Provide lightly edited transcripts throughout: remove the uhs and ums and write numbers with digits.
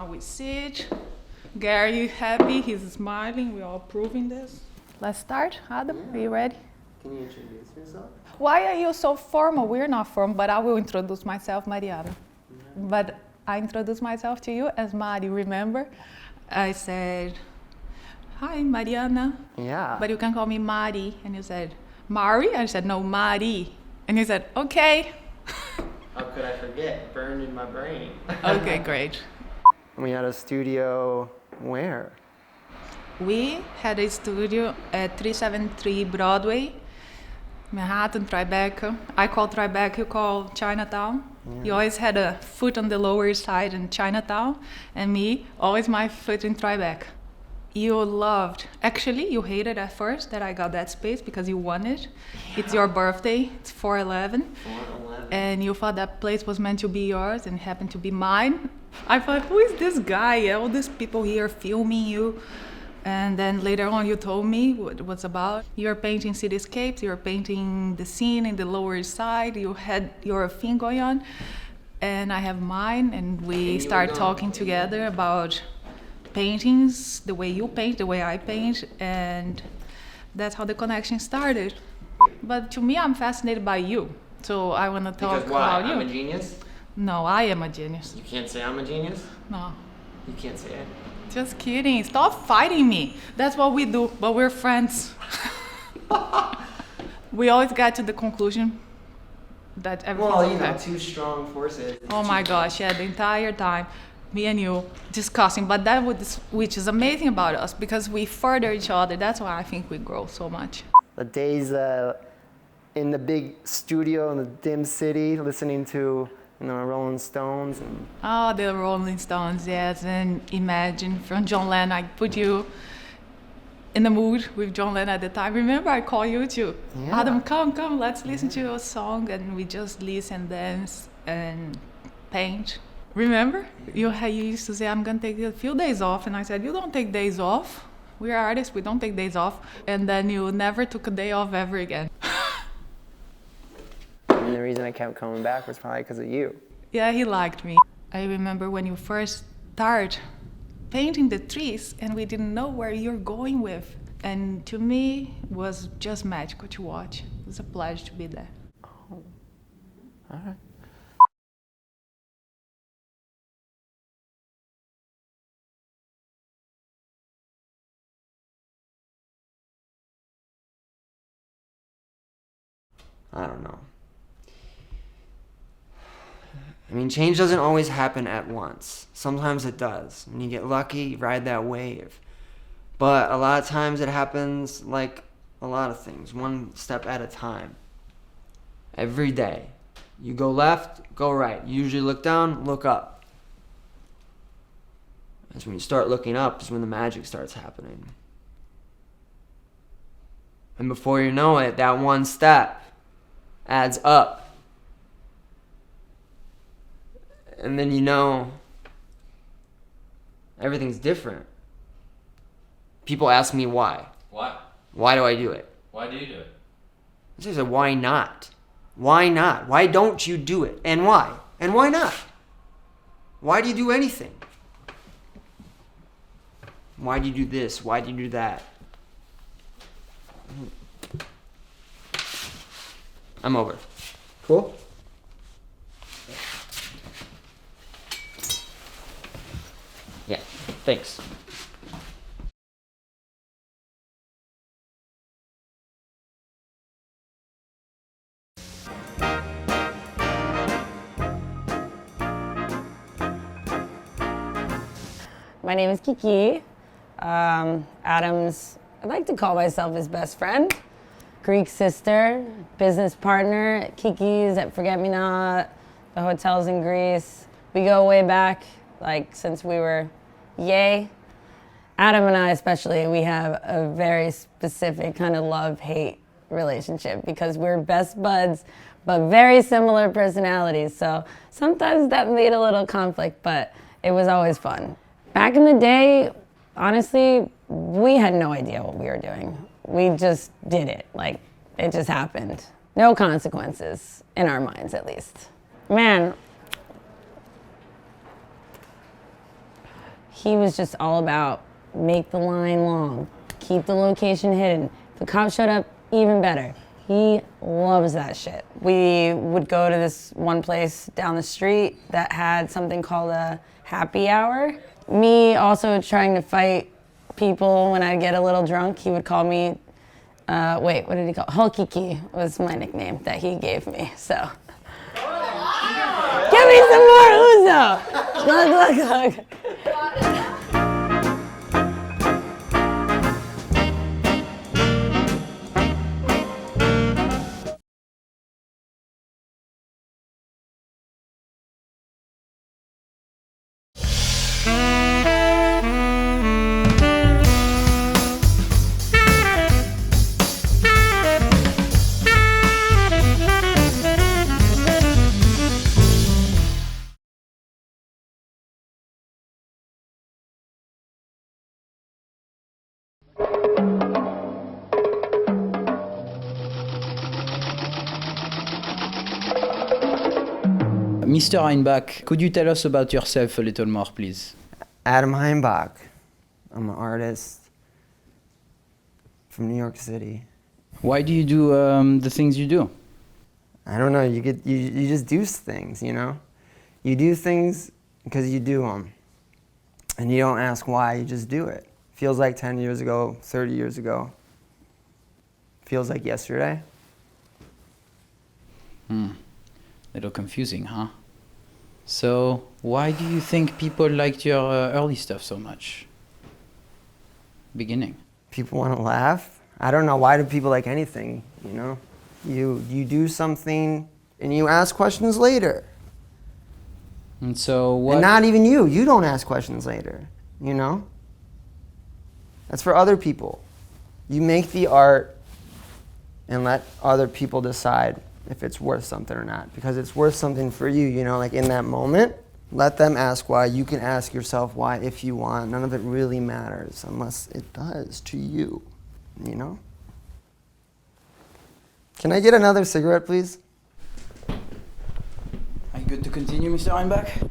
Now we sit. Gary, you happy? He's smiling. We're all proving this. Let's start. Adam, are you ready? Can you introduce yourself? Why are you so formal? We're not formal, but I will introduce myself, Mariana. But I introduced myself to you as Mari, remember? I said, hi, Mariana. Yeah. But you can call me Mari. And you said, Mari? I said, no, Mari. And you said, okay. How could I forget? Burned in my brain. Okay, great. We had a studio where? We had a studio at 373 Broadway, Manhattan, Tribeca. I call Tribeca, you call Chinatown. Yeah. You always had a foot on the lower side in Chinatown, and me, always my foot in Tribeca. You loved, actually you hated at first that I got that space because you wanted. Yeah. It's your birthday, it's 4/11. 4/11. And you thought that place was meant to be yours and happened to be mine. I thought, who is this guy? All these people here filming you. And then later on you told me what it was about. You're painting cityscapes, you're painting the scene in the Lower East Side, you had your thing going on. And I have mine, and we start talking together about paintings, the way you paint, the way I paint, and that's how the connection started. But to me, I'm fascinated by you. So I want to talk about you. I'm a genius? No, I am a genius. You can't say I'm a genius? No. You can't say it? Just kidding. Stop fighting me. That's what we do, but we're friends. We always get to the conclusion that everything's okay. Well, two strong forces. Oh my gosh, yeah, the entire time, me and you discussing. But that was, which is amazing about us, because we further each other. That's why I think we grow so much. The days in the big studio in the dim city, listening to Rolling Stones. Oh, the Rolling Stones, yes. And Imagine from John Lennon. I put you in the mood with John Lennon at the time. Remember, I called you too. Yeah. Adam, come, let's listen to a song. And we just listen, dance, and paint. Remember? You used to say, I'm going to take a few days off. And I said, you don't take days off. We're artists, we don't take days off. And then you never took a day off ever again. And the reason I kept coming back was probably because of you. Yeah, he liked me. I remember when you first started painting the trees and we didn't know where you're going with. And to me, it was just magical to watch. It was a pleasure to be there. Oh, all right. I don't know. I mean, change doesn't always happen at once. Sometimes it does. When you get lucky, you ride that wave. But a lot of times it happens like a lot of things, one step at a time. Every day. You go left, go right. You usually look down, look up. That's when you start looking up, is when the magic starts happening. And before you know it, that one step adds up. And then you know everything's different. People ask me why. Why? Why do I do it? Why do you do it? I say, why not? Why not? Why don't you do it? And why? And why not? Why do you do anything? Why do you do this? Why do you do that? I'm over. Cool? Yeah, thanks. My name is Kiki. Adam's, I like to call myself his best friend. Greek sister, business partner at Kiki's, at Forget Me Not, the hotels in Greece. We go way back, like since we were yay. Adam and I especially, we have a very specific kind of love-hate relationship because we're best buds, but very similar personalities. So sometimes that made a little conflict, but it was always fun. Back in the day, honestly, we had no idea what we were doing. We just did it, like it just happened. No consequences, in our minds at least. Man, He was just all about make the line long, keep the location hidden. If the cop showed up, even better. He loves that shit. We would go to this one place down the street that had something called a happy hour. Me also trying to fight people when I'd get a little drunk, he would call me, what did he call? Kiki was my nickname that he gave me, so. Give me some more Uzo! Glug. Mr. Heimbach, could you tell us about yourself a little more, please? Adam Himebauch. I'm an artist from New York City. Why do you do the things you do? I don't know, you just do things, you know? You do things because you do them. And you don't ask why, you just do it. Feels like 10 years ago, 30 years ago. Feels like yesterday. Little confusing, huh? So, why do you think people liked your early stuff so much? Beginning. People want to laugh. I don't know, why do people like anything, you know? You do something and you ask questions later. And so what? And not even you don't ask questions later, you know? That's for other people. You make the art and let other people decide if it's worth something or not, because it's worth something for you, you know, like in that moment, let them ask why. You can ask yourself why if you want. None of it really matters unless it does to you, you know? Can I get another cigarette, please? Are you good to continue, Mr. Heimbach?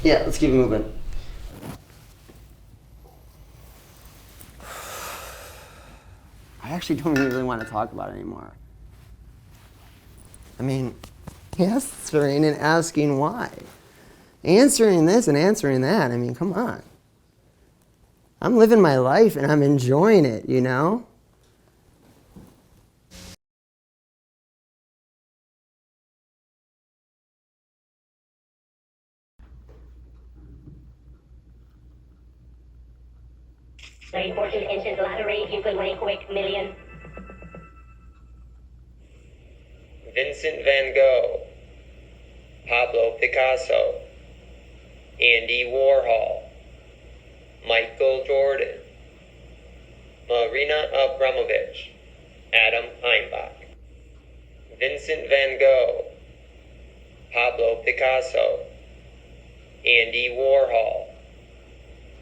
Yeah, let's keep moving. I actually don't really want to talk about it anymore. I mean, answering and asking why. Answering this and answering that, I mean, come on. I'm living my life and I'm enjoying it, you know? Play fortune inches lottery, you could win a quick million. Vincent van Gogh, Pablo Picasso, Andy Warhol, Michael Jordan, Marina Abramovich, Adam Himebauch. Vincent van Gogh, Pablo Picasso, Andy Warhol,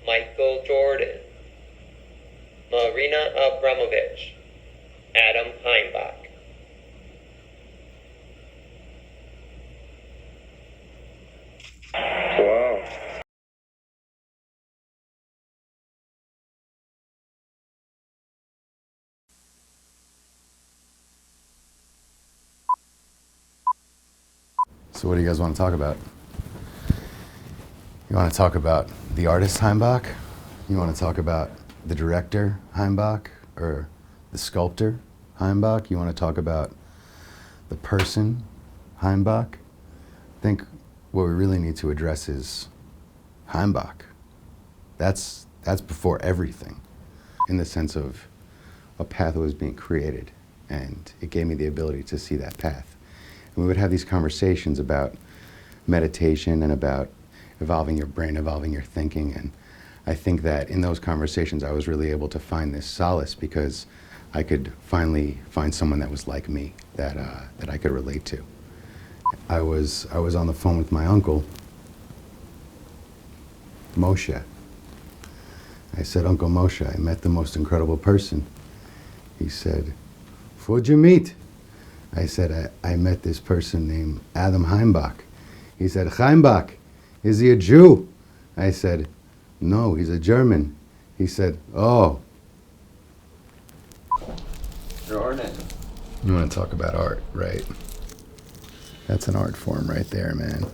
Michael Jordan, Marina Abramovich, Adam Himebauch. Wow. So what do you guys want to talk about? You want to talk about the artist Heimbach? You want to talk about the director Heimbach or the sculptor Heimbach? You want to talk about the person Heimbach? I think what we really need to address is Heimbach. That's before everything, in the sense of a path was being created, and it gave me the ability to see that path. And we would have these conversations about meditation and about evolving your brain, evolving your thinking, and I think that in those conversations I was really able to find this solace because I could finally find someone that was like me, that I could relate to. I was on the phone with my uncle, Moshe. I said, Uncle Moshe, I met the most incredible person. He said, who'd you meet? I said, I met this person named Adam Himebauch. He said, Heimbach, is he a Jew? I said, No, he's a German. He said, oh. Your art. You want to talk about art, right? That's an art form right there, man.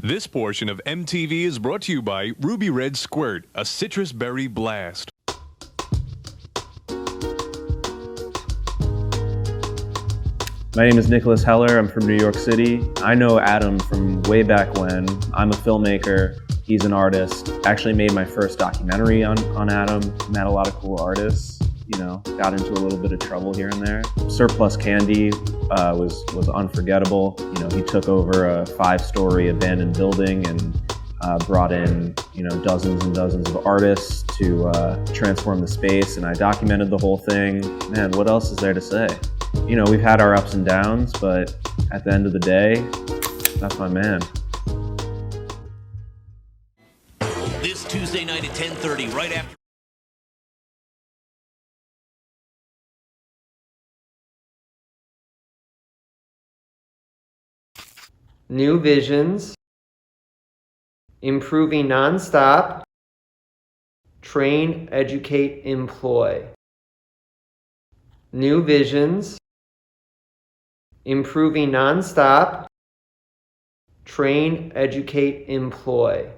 This portion of MTV is brought to you by Ruby Red Squirt, a citrus berry blast. My name is Nicholas Heller. I'm from New York City. I know Adam from way back when. I'm a filmmaker. He's an artist. Actually made my first documentary on Adam. Met a lot of cool artists. You know, got into a little bit of trouble here and there. Surplus Candy was unforgettable. You know, he took over a 5-story abandoned building and brought in, you know, dozens and dozens of artists to transform the space, and I documented the whole thing. Man, what else is there to say? You know, we've had our ups and downs, but at the end of the day, that's my man. This Tuesday night at 10:30, right after. New visions, improving nonstop, train, educate, employ. New visions, improving nonstop, train, educate, employ.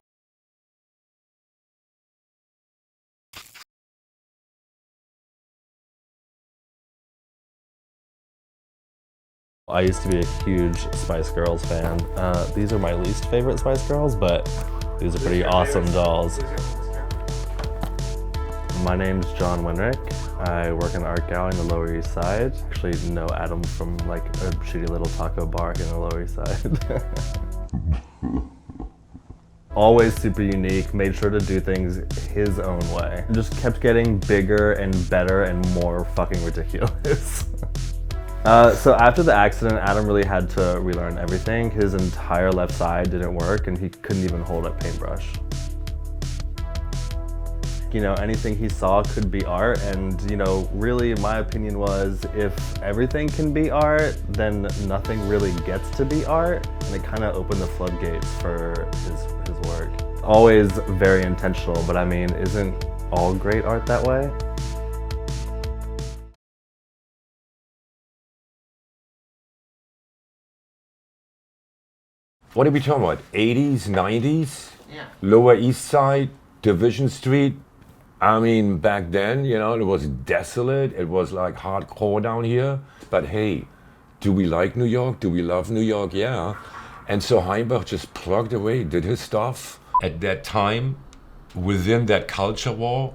I used to be a huge Spice Girls fan. These are my least favorite Spice Girls, but these are pretty awesome dolls. My name's John Winrick. I work in the art gallery in the Lower East Side. Actually know Adam from like a shitty little taco bar in the Lower East Side. Always super unique, made sure to do things his own way. Just kept getting bigger and better and more fucking ridiculous. So after the accident, Adam really had to relearn everything. His entire left side didn't work and he couldn't even hold a paintbrush. You know, anything he saw could be art, and you know, really my opinion was if everything can be art, then nothing really gets to be art, and it kind of opened the floodgates for his work. Always very intentional, but I mean, isn't all great art that way? What are we talking about? 80s, 90s? Yeah. Lower East Side, Division Street? I mean, back then, you know, it was desolate. It was like hardcore down here. But hey, do we like New York? Do we love New York? Yeah. And so Heimbach just plugged away, did his stuff. At that time, within that culture war,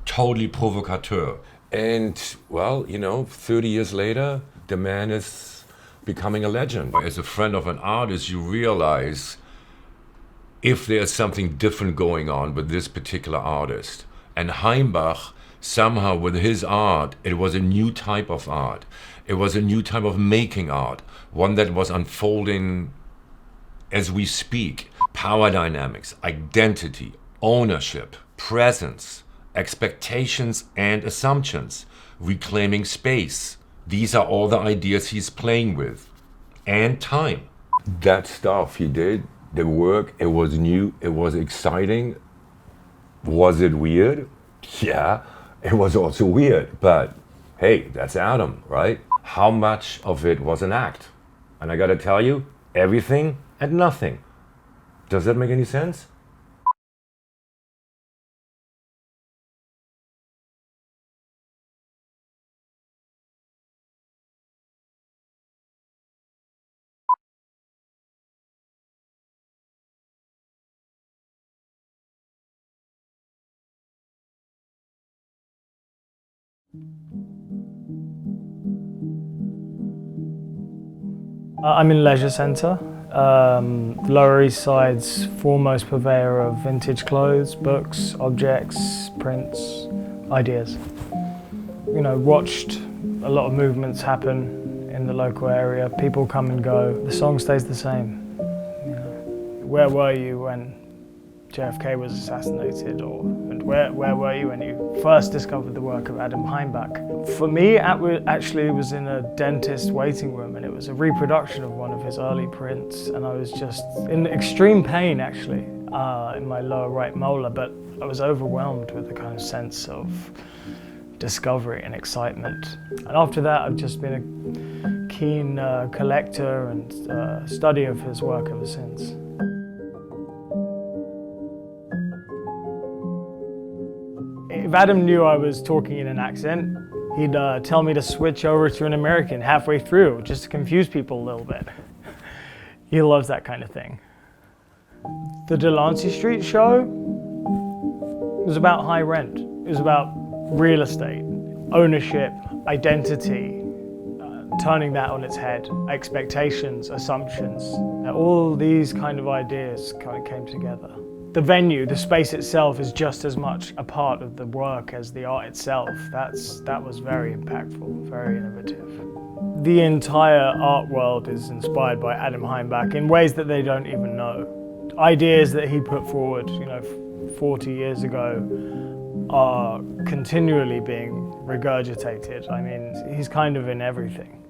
totally provocateur. And, well, you know, 30 years later, the man is becoming a legend. As a friend of an artist, you realize if there's something different going on with this particular artist. And Heimbach, somehow with his art, it was a new type of art. It was a new type of making art, one that was unfolding as we speak. Power dynamics, identity, ownership, presence, expectations and assumptions, reclaiming space. These are all the ideas he's playing with. And time. That stuff he did, the work, it was new, it was exciting. Was it weird? Yeah, it was also weird, but hey, that's Adam, right? How much of it was an act? And I gotta tell you, everything and nothing. Does that make any sense? I'm in Leisure Centre, Lower East Side's foremost purveyor of vintage clothes, books, objects, prints, ideas. You know, watched a lot of movements happen in the local area. People come and go. The song stays the same. You know, where were you when JFK was assassinated, and where were you when you first discovered the work of Adam Himebauch? For me, it was in a dentist waiting room, and it was a reproduction of one of his early prints, and I was just in extreme pain, actually, in my lower right molar, but I was overwhelmed with a kind of sense of discovery and excitement. And after that, I've just been a keen collector and study of his work ever since. If Adam knew I was talking in an accent, he'd tell me to switch over to an American halfway through, just to confuse people a little bit. He loves that kind of thing. The Delancey Street show was about high rent. It was about real estate, ownership, identity, turning that on its head, expectations, assumptions. All these kind of ideas kind of came together. The venue, the space itself is just as much a part of the work as the art itself. That was very impactful, very innovative. The entire art world is inspired by Adam Himebauch in ways that they don't even know. Ideas that he put forward, 40 years ago are continually being regurgitated. I mean, he's kind of in everything.